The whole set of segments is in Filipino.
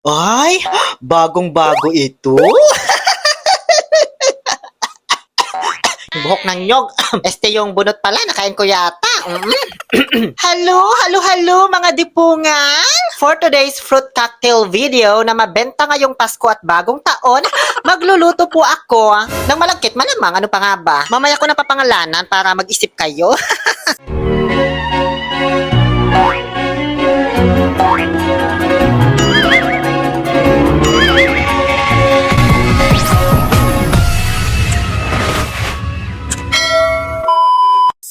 Ay, bagong-bago ito. Buhok ng nyog. Yung bunot pala, nakain ko yata. Hello, mga dipungan! For today's fruit cocktail video na mabenta ngayong Pasko at bagong taon, magluluto po ako ng malagkit malamang. Ano pa nga ba? Mamaya ko na papangalanan para mag-isip kayo.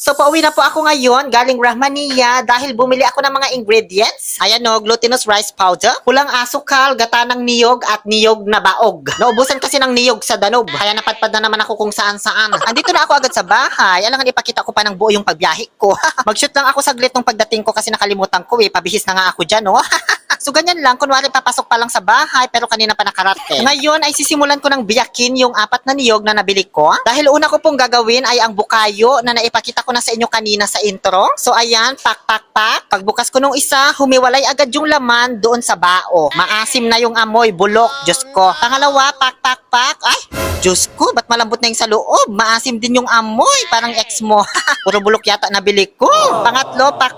So, pauwi na po ako ngayon galing Rahmaniya dahil bumili ako ng mga ingredients. Ayan o, glutinous rice powder, pulang asukal, gata ng niyog at niyog na baog. Naubusan kasi ng niyog sa Danube, kaya napadpad na naman ako kung saan-saan. Andito na ako agad sa bahay, alangan ipakita ko pa ng buo yung pagbiyahe ko. Mag-shoot lang ako saglit nung pagdating ko kasi nakalimutan ko pabihis na nga ako dyan So, ganyan lang, kunwari papasok pa lang sa bahay pero kanina pa nakarating. Ngayon ay sisimulan ko ng biyakin yung 4 na niyog na nabili ko. Dahil una ko pong gagawin ay ang bukayo na naipakita ko na sa inyo kanina sa intro. So, ayan, pak. Pagbukas ko nung isa, humiwalay agad yung laman doon sa bao. Maasim na yung amoy, bulok, Diyos ko. Pangalawa, pak. Ay, Diyos ko, ba't malambot na yung sa loob? Maasim din yung amoy, parang ex mo. Puro bulok yata nabili ko. Pangatlo, pak.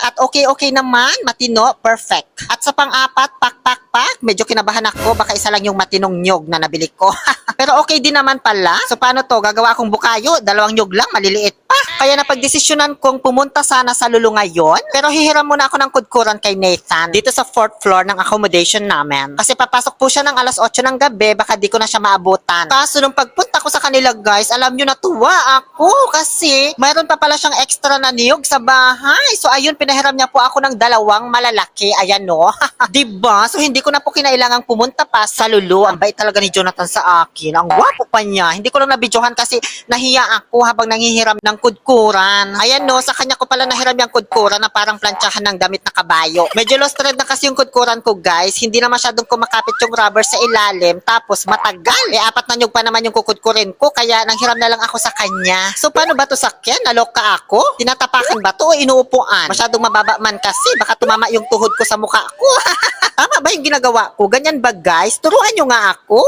At okay naman, matino, perfect. At sa pang-apat, pak. Medyo kinabahan ako, baka isa lang yung matinong nyog na nabili ko. Pero okay din naman pala. So paano to? Gagawa akong bukayo, 2 nyog lang, maliliit pa. Kaya napagdesisyonan kong pumunta sana sa Lulu ngayon. Pero hihiram muna ako ng kudkuran kay Nathan dito sa 4th floor ng accommodation namin. Kasi papasok po siya ng alas 8 ng gabi, baka di ko na siya maabutan. Kaso nung pagpunta ko sa kanila guys, alam nyo natuwa ako kasi mayroon pa pala siyang extra na niyog sa bahay. So ayun, pinahiram niya po ako ng 2 malalaki. Ayan no. Diba? So hindi ko na po kinailangang pumunta pa sa Lulu. Ang bait talaga ni Jonathan sa akin. Ang gwapo pa niya. Hindi ko lang nabidyohan kasi nahiya ako habang nanghihiram ng kudkuran. Ayan no, sa kanya ko pala nahiram yung kudkuran na parang plantsahan ng damit na kabayo. Medyo lost thread na kasi yung kudkuran ko guys. Hindi na masyadong kumakapit yung rubber sa ilalim. Tapos matagal. 4 na nyug pa naman yung kukudkurin ko. Kaya nanghiram na lang ako sa kanya. So paano ba to sakyan? Naloka ako? Tinatapakan ba to o inuupuan? Masyadong mababa man kasi. Baka tumama yung tuhod ko sa mukha ko. Tama ba yung ginagawa ko? Ganyan ba guys? Turuan nyo nga ako.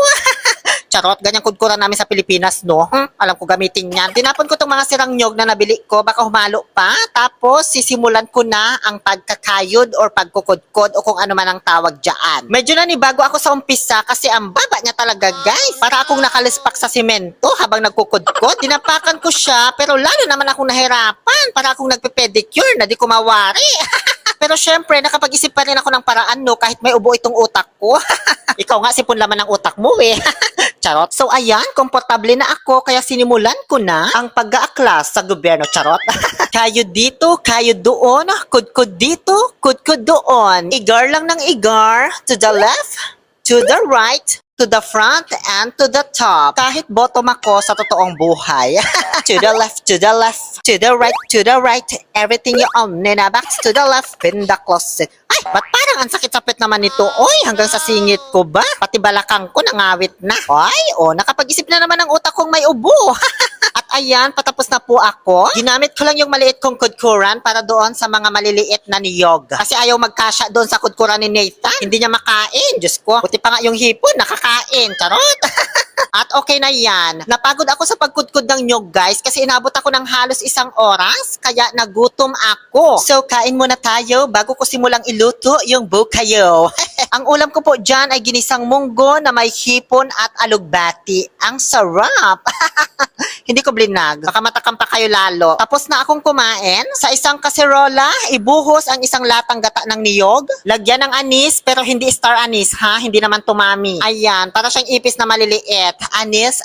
Charot, ganyan kudkuran namin sa Pilipinas, no? Alam ko gamitin yan. Tinapon ko tong mga sirang nyog na nabili ko, baka humalo pa. Tapos, sisimulan ko na ang pagkakayod or pagkukudkod o kung ano man ang tawag dyan. Medyo nanibago ako sa umpisa kasi ang baba niya talaga, guys. Para akong nakalispak sa simento habang nagkukudkod. Dinapakan ko siya, pero lalo naman akong nahirapan. Para akong nagpe-pedicure na di ko mawari. Pero syempre, nakapag-isip pa rin ako ng paraan, no? Kahit may ubo itong utak ko. Ikaw nga, sipon laman ng utak mo, Charot. So ayan, komportable na ako kaya sinimulan ko na ang pag-aaklas sa gobyerno. Charot. Kayo dito, kayo doon, kudkud dito, kudkud doon. Igar lang ng igar, to the left, to the right, to the front, and to the top. Kahit bottom ako sa totoong buhay. To the left, to the left, to the right, everything you own, nina back to the left, in the closet. Ay, ba't parang ang sakit-sapit naman nito? Oy, hanggang sa singit ko ba? Pati balakang ko nangawit na. Ay, nakapag-isip na naman ang utak kong may ubo. At ayan, patapos na po ako. Ginamit ko lang yung maliit kong kudkuran para doon sa mga maliliit na niyog. Kasi ayaw magkasya doon sa kudkuran ni Nathan. Hindi niya makain. Diyos ko, buti pa nga yung hipon, nakakain. Charot! At okay na yan. Napagod ako sa pagkudkod ng nyog guys kasi inabot ako ng halos 1 oras kaya nagutom ako. So kain muna tayo bago ko simulang iluto yung bukayo. Ang ulam ko po dyan ay ginisang munggo na may hipon at alugbati. Ang sarap! Hindi ko blinag. Baka matakam pa kayo lalo. Tapos na akong kumain. Sa isang kaserola, ibuhos ang 1 latang gata ng niyog. Lagyan ng anis pero hindi star anis ha. Hindi naman tumami. Ayan, para siyang ipis na maliliit. Anis,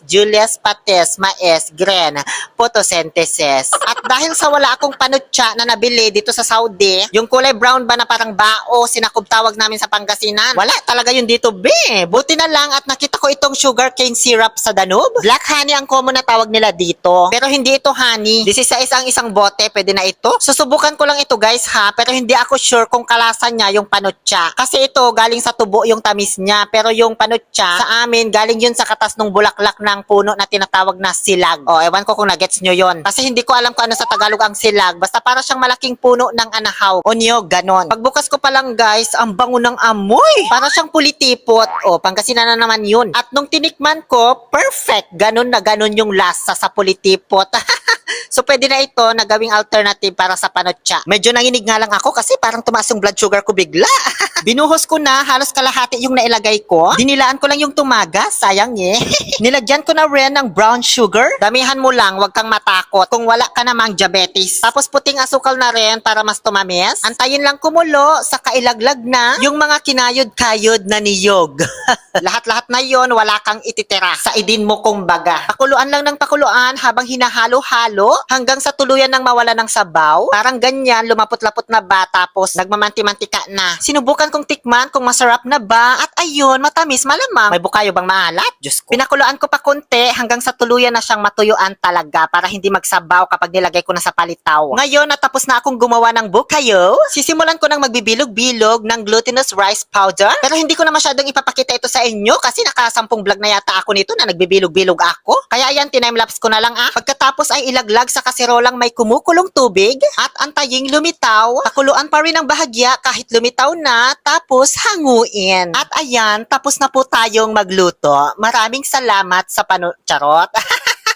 Julius pates, mais, gren, photosynthesis. At dahil sa wala akong panutsa na nabili dito sa Saudi, yung kulay brown ba na parang bao, sinakob tawag namin sa Pangasinan. Wala talaga yun dito, be. Buti na lang at nakita ko itong sugar cane syrup sa Danube. Black honey ang common na tawag nila dito. Pero hindi ito honey. 16 ang isang bote, pwede na ito. Susubukan ko lang ito guys ha, pero hindi ako sure kung kalasa niya yung panutsa. Kasi ito galing sa tubo yung tamis niya, pero yung panutsa, sa amin, galing yun sa katas ng bulaklak ng puno na tinatawag na silag. O, ewan ko kung nagets nyo yun. Kasi hindi ko alam kung ano sa Tagalog ang silag. Basta para siyang malaking puno ng anahaw. O niyog, ganon. Pagbukas ko pa lang guys, ang bango ng amoy. Para siyang pulitipot. O, Pangasinan na naman yun. At nung tinikman ko, perfect. Ganon na ganon yung lasa sa pulitipot. So, pwede na ito na gawing alternative para sa panutsa. Medyo nanginig nga lang ako kasi parang tumaas yung blood sugar ko bigla. Binuhos ko na, halos kalahati yung nailagay ko. Dinilaan ko lang yung tumaga, sayang eh. Nilagyan ko na rin ng brown sugar. Damihan mo lang, wag kang matakot kung wala ka namang diabetes. Tapos puting asukal na rin para mas tumamis. Antayin lang kumulo, saka ilaglag na yung mga kinayod-kayod na niyog. Lahat-lahat na yon, wala kang ititira. Sa idin mo kung baga. Pakuluan lang ng pakuluan habang hinahalo-halo hanggang sa tuluyan ng mawala ng sabaw. Parang ganyan, lumapot-lapot na ba tapos nagmamanti-mantika na. Sinubukan kong tikman kung masarap na ba at ayun, matamis, malamang. May bukayo bang maalat? Diyos ko. Pinakuluan ko pa konti hanggang sa tuluyan na siyang matuyuan talaga para hindi magsabaw kapag nilagay ko na sa palitaw. Ngayon, natapos na akong gumawa ng bukayo. Sisimulan ko ng magbibilog-bilog ng glutinous rice powder. Pero hindi ko na masyadong ipapakita ito sa inyo kasi nakasampung vlog na yata ako nito na nagbibilog-bilog ako. Kaya yan, timelapse ko na lang ah. Pagkatapos ay ilaglag sa kaserolang may kumukulong tubig at antaying lumitaw. Pakuluan pa rin ang bahagya kahit lumitaw na, tapos hanguin. At ayan, tapos na po tayong magluto. Maraming salamat sa charot.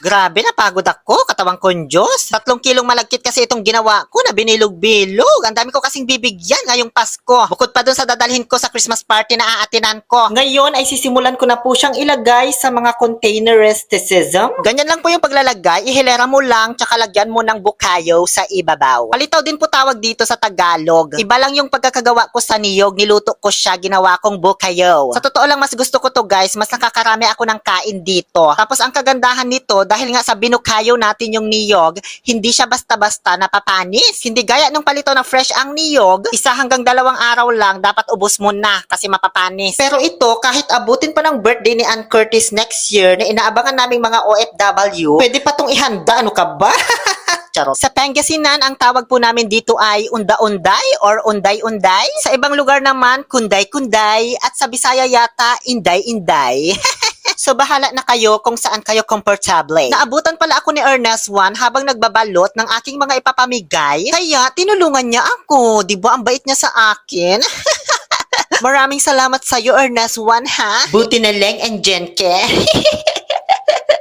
Grabe, napagod ako. Katawang kong Diyos. 3 kilong malagkit kasi itong ginawa ko na binilog-bilog. Ang dami ko kasing bibigyan ngayong Pasko. Bukod pa dun sa dadalhin ko sa Christmas party na aatinan ko. Ngayon ay sisimulan ko na po siyang ilagay sa mga containerism. Ganyan lang po yung paglalagay. Ihilera mo lang tsaka lagyan mo ng bukayo sa ibabaw. Palitaw din po tawag dito sa Tagalog. Iba lang yung pagkakagawa ko sa niyog. Niluto ko siya, ginawa kong bukayo. Sa totoo lang, mas gusto ko to guys. Mas nakakarami ako ng kain dito. Tapos ang kagandahan nito, dahil nga sa binukayo natin yung niyog, hindi siya basta-basta napapanis. Hindi gaya nung palito na fresh ang niyog, 1 hanggang 2 araw lang, dapat ubos mo na kasi mapapanis. Pero ito, kahit abutin pa ng birthday ni Ann Curtis next year na inaabangan naming mga OFW, pwede pa tong ihanda, ano ka ba? Charot. Sa Pangasinan, ang tawag po namin dito ay unda-unday or unday-unday. Sa ibang lugar naman, kunday-kunday. At sa Bisaya yata, inday-inday. So bahala na kayo kung saan kayo komportable. Naabutan pala ako ni Ernest Juan habang nagbabalot ng aking mga ipapamigay. Kaya tinulungan niya ako. Diba ang bait niya sa akin? Maraming salamat sa iyo, Ernest Juan, ha? Buti na lang, Anjenke.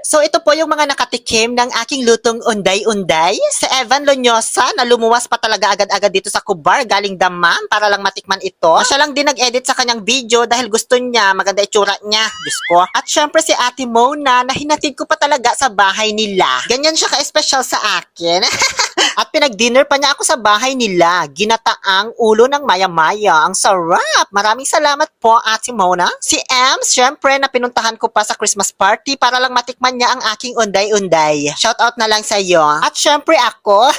So ito po yung mga nakatikim ng aking lutong unday-unday. Sa Evan Loñosa na lumuwas pa talaga agad-agad dito sa Kubar galing Damam para lang matikman ito. Siya lang din nag-edit sa kanyang video dahil gusto niya, maganda itsura niya. Diyos ko. At syempre si Ate Mona na hinatid ko pa talaga sa bahay nila. Ganyan siya ka-espesyal sa akin. At pinag-dinner pa niya ako sa bahay nila. Ginataang ulo ng maya-maya. Ang sarap. Maraming salamat po, Ate Mona. Si Ems, syempre na pinuntahan ko pa sa Christmas party para lang matikman niya ang aking unday-unday. Shoutout na lang sa iyo. At syempre ako.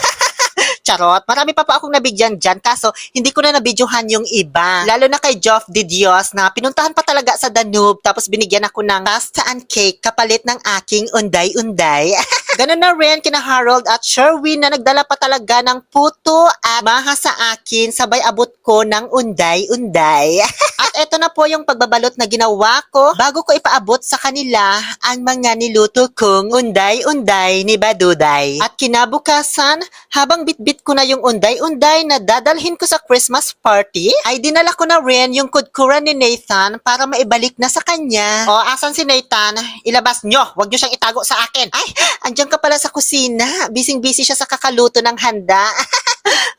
Charot. Marami pa akong nabigyan dyan kaso hindi ko na nabidyohan yung iba. Lalo na kay Joff de Dios na pinuntahan pa talaga sa Danube tapos binigyan ako ng pasta and cake kapalit ng aking unday-unday. Ganun na rin kina Harold at Sherwin na nagdala pa talaga ng puto at maha sa akin sabay abot ko ng unday-unday. At eto na po yung pagbabalot na ginawa ko bago ko ipaabot sa kanila ang mga niluto kong unday-unday ni Baduday. At kinabukasan, habang bitbit ko na yung unday-unday na dadalhin ko sa Christmas party, ay dinala ko na rin yung kudkuran ni Nathan para maibalik na sa kanya. O, asan si Nathan? Ilabas nyo. Huwag nyo siyang itago sa akin. Ay, andyan ka pala sa kusina. Bising-busy siya sa kakaluto ng handa.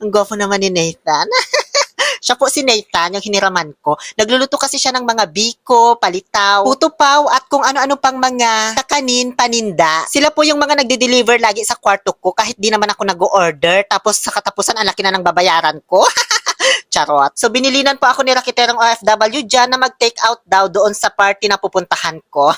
Ang gwapo naman ni Nathan. Siya po si Nathan, yung hiniraman ko. Nagluluto kasi siya ng mga biko, palitaw, putupaw, at kung ano-ano pang mga kakanin, paninda. Sila po yung mga nagde-deliver lagi sa kwarto ko kahit di naman ako nag-order. Tapos sa katapusan, ang laki na ng babayaran ko. Charot. So binilinan po ako ni Rakiterong OFW dyan na mag-take out daw doon sa party na pupuntahan ko.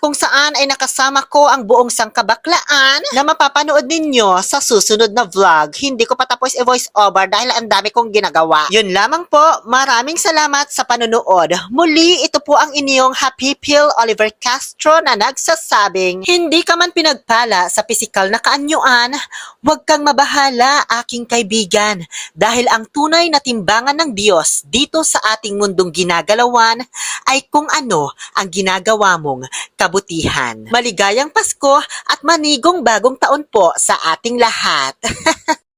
kung saan ay nakasama ko ang buong sangkabaklaan na mapapanood ninyo sa susunod na vlog. Hindi ko pa tapos i-voice over dahil ang dami kong ginagawa. Yun lamang po, maraming salamat sa panonood. Muli, ito po ang inyong Happy Pill Oliver Castro na nagsasabing, hindi ka man pinagpala sa pisikal na kaanyuan, huwag kang mabahala aking kaibigan dahil ang tunay na timbangan ng Diyos dito sa ating mundong ginagalawan ay kung ano ang ginagawa mong kabutihan. Maligayang Pasko at manigong bagong taon po sa ating lahat.